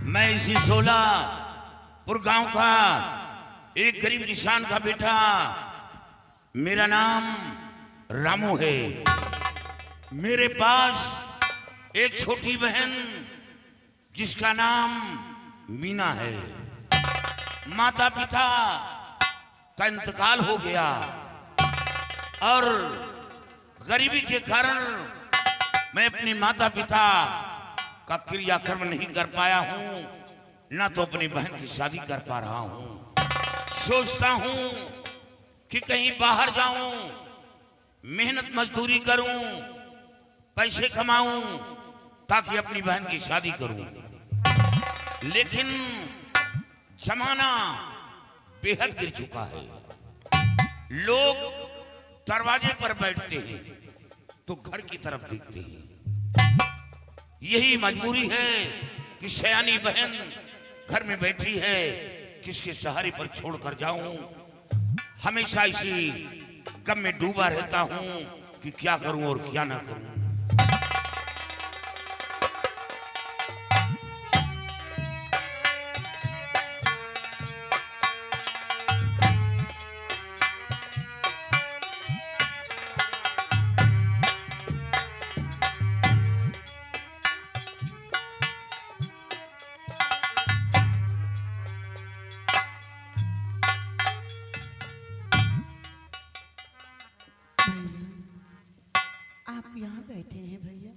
मैं इसी सोलापुर गांव का एक गरीब किसान का बेटा, मेरा नाम रामू है। मेरे पास एक छोटी बहन जिसका नाम मीना है। माता पिता का इंतकाल हो गया और गरीबी के कारण मैं अपने माता पिता का क्रियाक्रम नहीं कर पाया हूं, ना तो अपनी बहन की शादी कर पा रहा हूं। सोचता हूं कि कहीं बाहर जाऊं, मेहनत मजदूरी करूं, पैसे कमाऊं ताकि अपनी बहन की शादी करूं। लेकिन जमाना बेहद गिर चुका है। लोग दरवाजे पर बैठते हैं तो घर की तरफ देखते हैं। यही मजबूरी है कि सयानी बहन घर में बैठी है, किसके सहारे पर छोड़कर जाऊं। हमेशा इसी गम में डूबा रहता हूं कि क्या करूं और क्या ना करूं। आप यहाँ बैठे हैं भैया,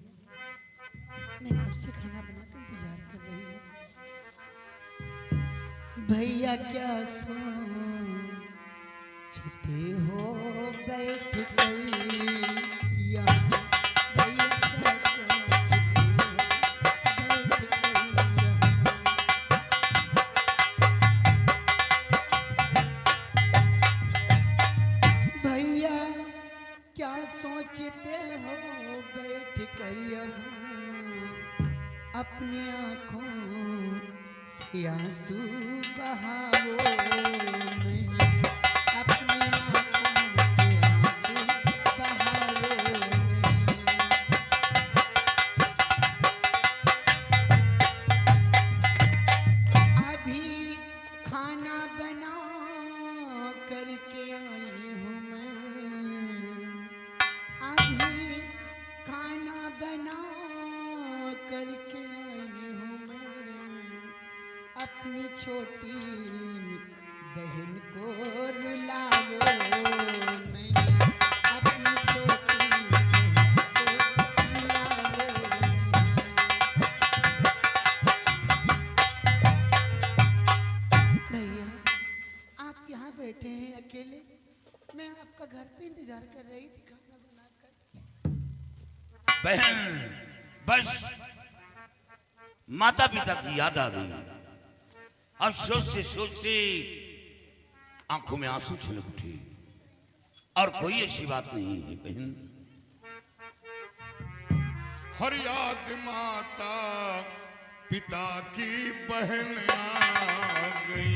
मैं कब से खाना बना कर इंतजार कर रही हूँ। भैया क्या सोचते हो बैठ कर यहाँ, भैया क्या सोचते हो बैठ कर यहाँ। भैया क्या सोचते हो बैठ कर यहाँ, अपनी आंखों से आंसू बहाओ नहीं, अपनी आंखों से आंसू बहाओ नहीं। अभी खाना बना करके आई हूँ मैं, अभी खाना बना करके आई हूँ मैं, अपनी छोटी बहन को रुलाओ नहीं, अपनी छोटी बहन को रुलाओ नहीं। भैया आप यहाँ बैठे हैं अकेले, मैं आपका घर पे इंतजार कर रही थी खाना बनाकर। बहन बस माता पिता की याद आ गई और सोचते सोचते आंखों में आंसू छलक उठे। और कोई ऐसी बात नहीं है बहन। हर याद माता पिता की बहन आ गई।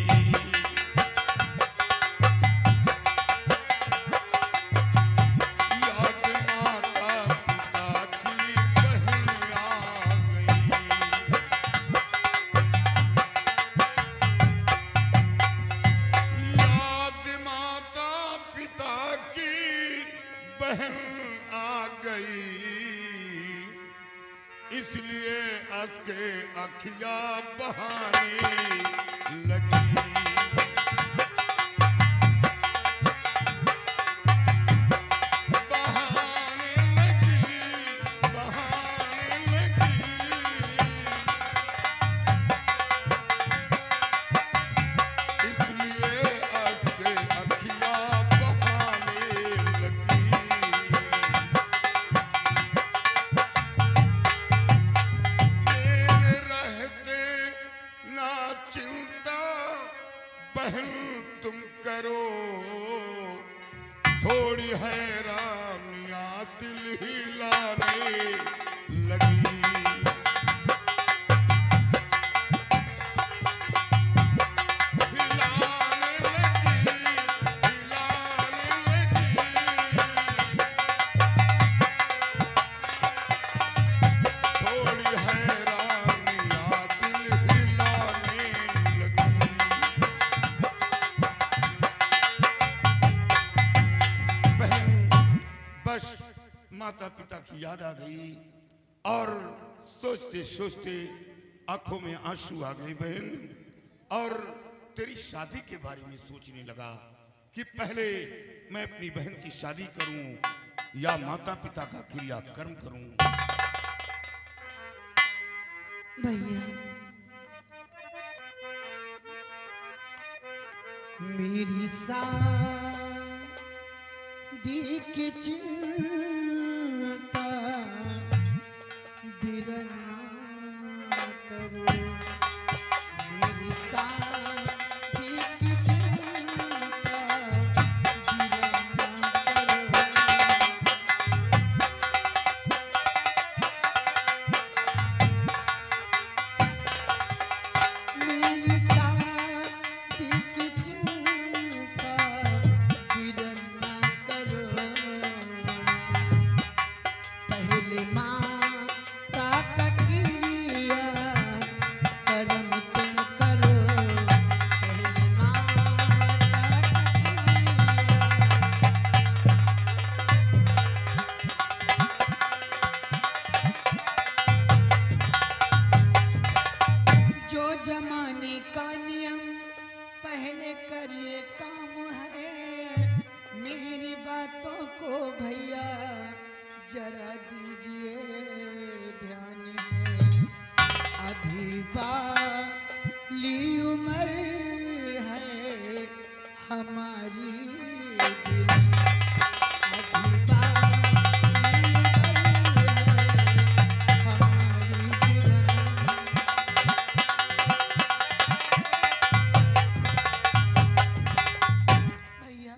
याद माता पिता की बहन आ गई। याद माता पिता की बहन आ गई, इसलिए असके अखिया बहाने लगी। बहाने लगी, बहाने लगी। इसलिए असके अखिया बहाने लगी। मेरे रहते ना चिंता सोचते सोचते आंखों में आंसू आ गए बहन, और तेरी शादी के बारे में सोचने लगा कि पहले मैं अपनी बहन की शादी करूं या माता पिता का क्रियाकर्म करूं। भैया मेरी शादी की चिंता बिरना करो, मेरी शादी की चिंता बिरना करो। मेरी शादी की चिंता बिरना करो, पहले माता का क्रिया कर्म तुम करो, पहले माता का क्रिया। जो जमाने का नियम पहले करिए काम है, मेरी बातों को भैया जरा दीजिए ध्यान है। अभी बाली उम्र है हमारी बिरना, अभी बाली उम्र है हमारी बिरना। भैया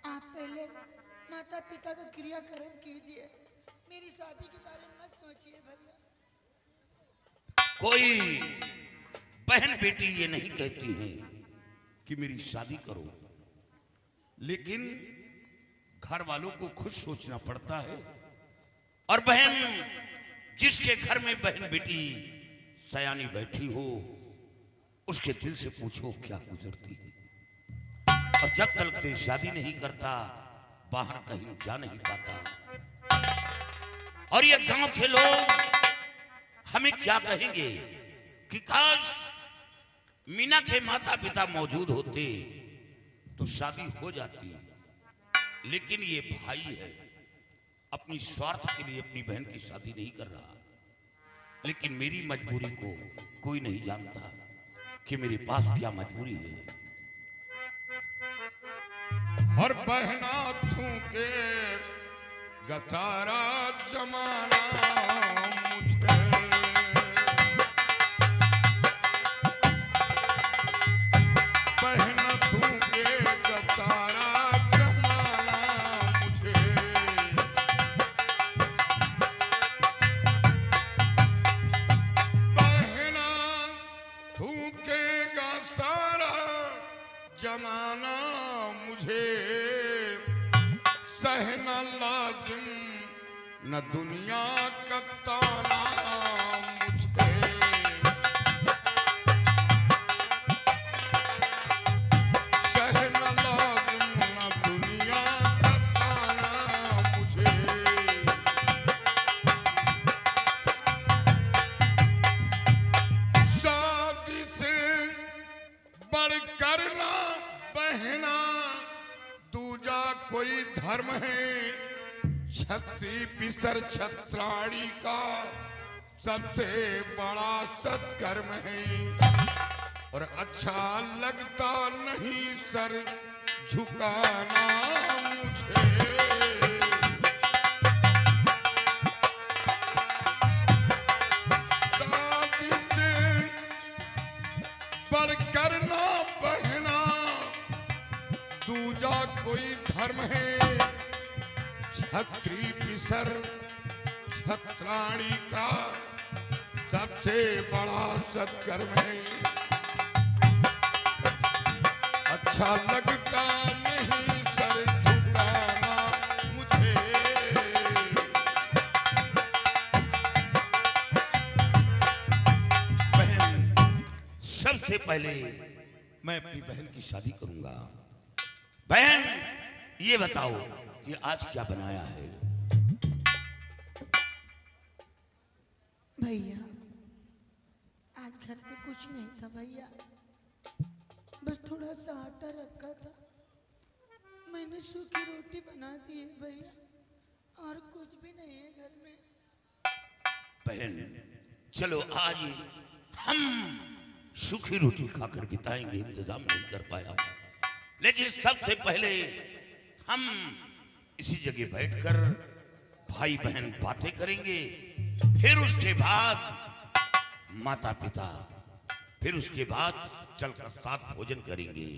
आप पहले माता पिता का क्रियाकर्म कीजिए, मेरी शादी के बारे में मत सोचिए भैया। कोई बहन बेटी ये नहीं कहती है कि मेरी शादी करो, लेकिन घर वालों को खुद सोचना पड़ता है। और बहन, जिसके घर में बहन बेटी सयानी बैठी हो, उसके दिल से पूछो क्या गुजरती है। और जब तक ते शादी नहीं करता, बाहर कहीं जा नहीं पाता। और ये गांव के लोग हमें क्या कहेंगे कि काश मीना के माता पिता मौजूद होते तो शादी हो जाती। लेकिन ये भाई है, अपनी स्वार्थ के लिए अपनी बहन की शादी नहीं कर रहा। लेकिन मेरी मजबूरी को कोई नहीं जानता कि मेरे पास क्या मजबूरी है। हर बहना थूके गतारा जमाना मुझे, बहना थूके गतारा जमाना मुझे, बहना थूकेगा सारा जमाना मुझे, सहना लाजिम न दुनिया का ताना मुझे, सहना लाजिम न दुनिया का ताना मुझे। शादी से बढ़कर ना बहना दूजा कोई धर्म है, छत्री पिसर छत्राणी का सबसे बड़ा सत्कर्म है। और अच्छा लगता नहीं सर झुकाना मुझे, शादी से बढ़कर ना बहना दूजा कोई धर्म है, छत्री पिसर छत्राणी का सबसे बड़ा सत्कर्म है। अच्छा लगता नहीं सर झुकाना मुझे, बहन, सबसे पहले मैं अपनी बहन की शादी करूंगा। बहन, ये बताओ कि आज क्या बनाया है? भैया आज घर पे कुछ नहीं था भैया, बस थोड़ा सा आटा रखा था, मैंने सूखी रोटी बना दी है भैया, और कुछ भी नहीं है घर में। बहन चलो आज हम सूखी रोटी खाकर बिताएंगे, इंतजाम नहीं कर पाया, लेकिन सबसे पहले हम इसी जगह बैठकर भाई बहन बातें करेंगे, फिर उसके बाद माता पिता, फिर उसके बाद चलकर साथ भोजन करेंगे।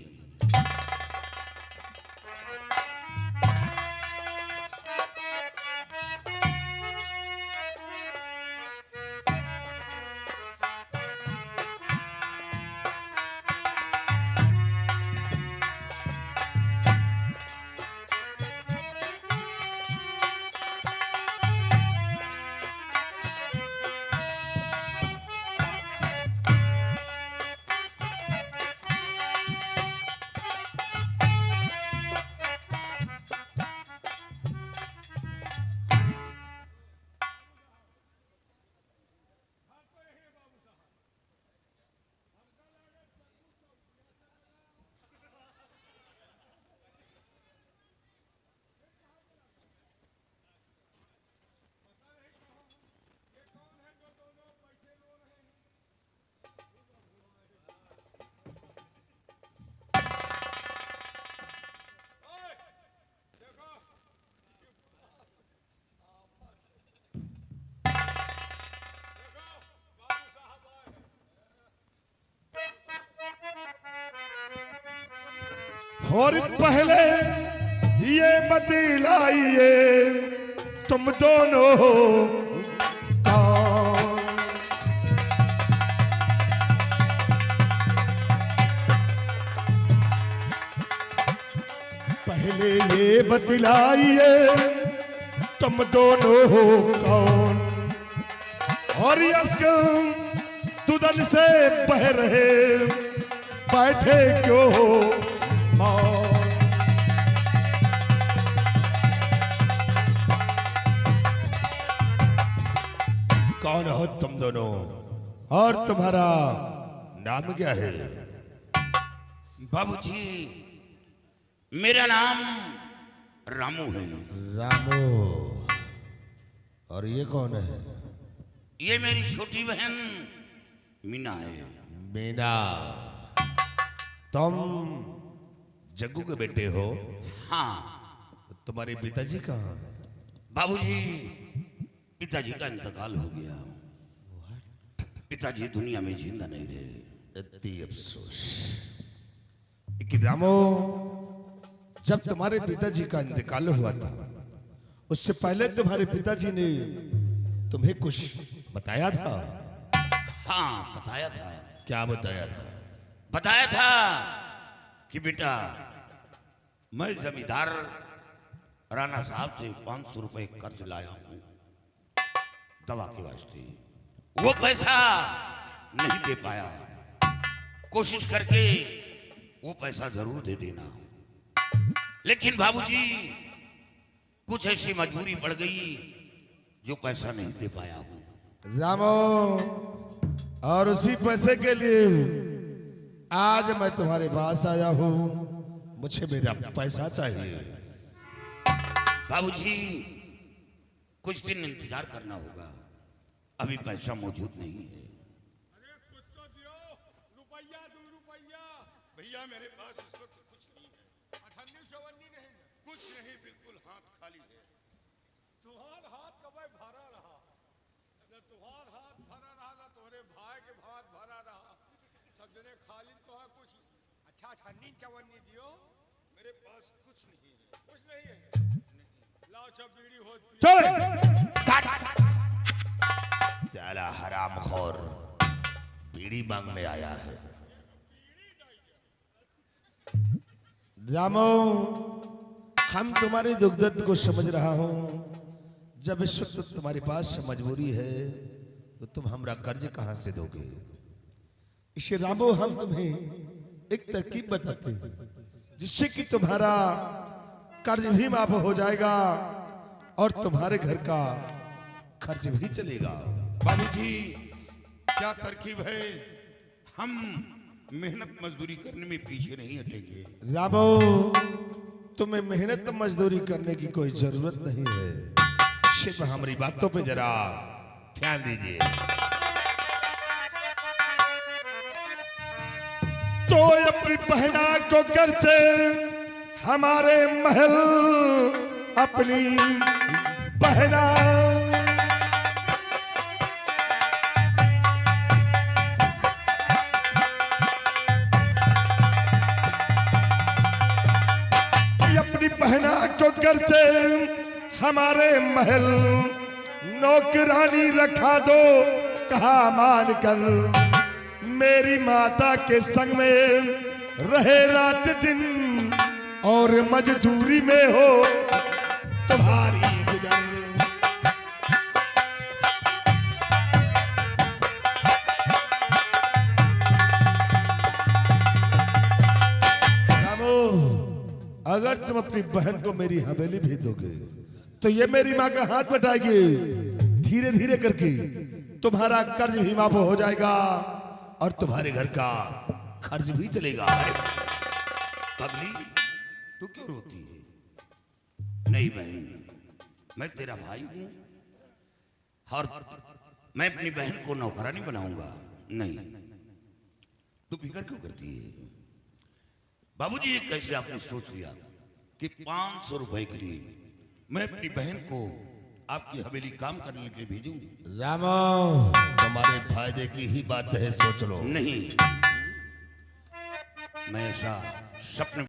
और पहले ये बतलाइए तुम दोनों कौन? पहले ये बतलाइए तुम दोनों हो कौन? और यसक तुदन से बह रहे बैठे क्यों हो मौन? कौन हो तुम दोनों और तुम्हारा नाम क्या है? बाबूजी मेरा नाम रामू है। रामू। और ये कौन है? ये मेरी छोटी बहन मीना है। मीना। तुम जग्गू के बेटे हो? हाँ। तुम्हारे पिताजी कहाँ हैं? बाबूजी पिताजी का इंतकाल हो गया, पिताजी दुनिया में जिंदा नहीं रहे। इतनी अफसोस। कि रामो, जब तुम्हारे पिताजी का इंतकाल हुआ था उससे पहले तुम्हारे पिताजी ने तुम्हें कुछ बताया था? हाँ बताया था। क्या बताया था? बताया था कि बेटा मैं जमींदार राणा साहब से 500 रुपए कर्ज लाया हूं दवा के वास्ते, वो पैसा नहीं दे पाया, कोशिश करके वो पैसा जरूर दे देना, लेकिन बाबूजी कुछ ऐसी मजबूरी पड़ गई जो पैसा नहीं दे पाया हूं। रामो, और उसी पैसे के लिए आज मैं तुम्हारे पास आया हूं, मुझे मेरा पैसा चाहिए। बाबूजी कुछ दिन इंतजार करना होगा, अभी पैसा मौजूद नहीं है। अरे कुछ तो दियो, रुपया 2 रुपया। भैया मेरे पास इस वक्त कुछ नहीं है। 98 नहीं, कुछ नहीं, बिल्कुल हाथ खाली है। तुहार हाथ कभी भरा रहा, न तुहार हाथ भरा रहा, न तोहरे भाई के हाथ भरा रहा, सब जने खाली तो है कुछ। अच्छा 98 दियो। मेरे पास कुछ नहीं है। कुछ नहीं है? लाओ सब बीड़ी हो। चल। साला हरामखोर बीड़ी मांगने आया है। रामो, हम तुम्हारे दुख दर्द को समझ रहा हूं, जब इस वक्त तुम्हारे पास मजबूरी है तो तुम हमरा कर्ज कहां से दोगे? इसे रामो हम तुम्हें एक तरकीब बताते हैं जिससे कि तुम्हारा कर्ज भी माफ हो जाएगा और तुम्हारे घर का खर्च भी चलेगा। बाबूजी क्या तरकीब है? हम मेहनत मजदूरी करने में पीछे नहीं हटेंगे। रामो, तुम्हें मेहनत मजदूरी करने की कोई जरूरत नहीं है। सिर्फ हमारी बातों पे जरा ध्यान दीजिए। तो अपनी बहना को घर से हमारे महल अपनी बहना अपनी बहना को घर से हमारे महल नौकरानी रखा दो कहा मान कर। मेरी माता के संग में रहे रात दिन और मजदूरी में हो तुम्हारी गुजर। रामो, अगर तुम अपनी बहन को मेरी हवेली भेज दोगे तो ये मेरी माँ का हाथ बटाएगी। धीरे धीरे करके तुम्हारा कर्ज भी माफ हो जाएगा और तुम्हारे घर का खर्च भी चलेगा। पगली तू क्यों रोती है? नहीं बहन, मैं तेरा भाई हूं और मैं अपनी बहन को नौकरानी बनाऊंगा नहीं। तू फिक्र क्यों करती है? बाबूजी, ये कैसे आपने सोच लिया कि 500 रुपए के लिए मैं अपनी बहन को आपकी हवेली काम करने के लिए भेजूंगी? रामो, तुम्हारे फायदे की ही बात है, सोच लो। नहीं, मैं ऐसा सपने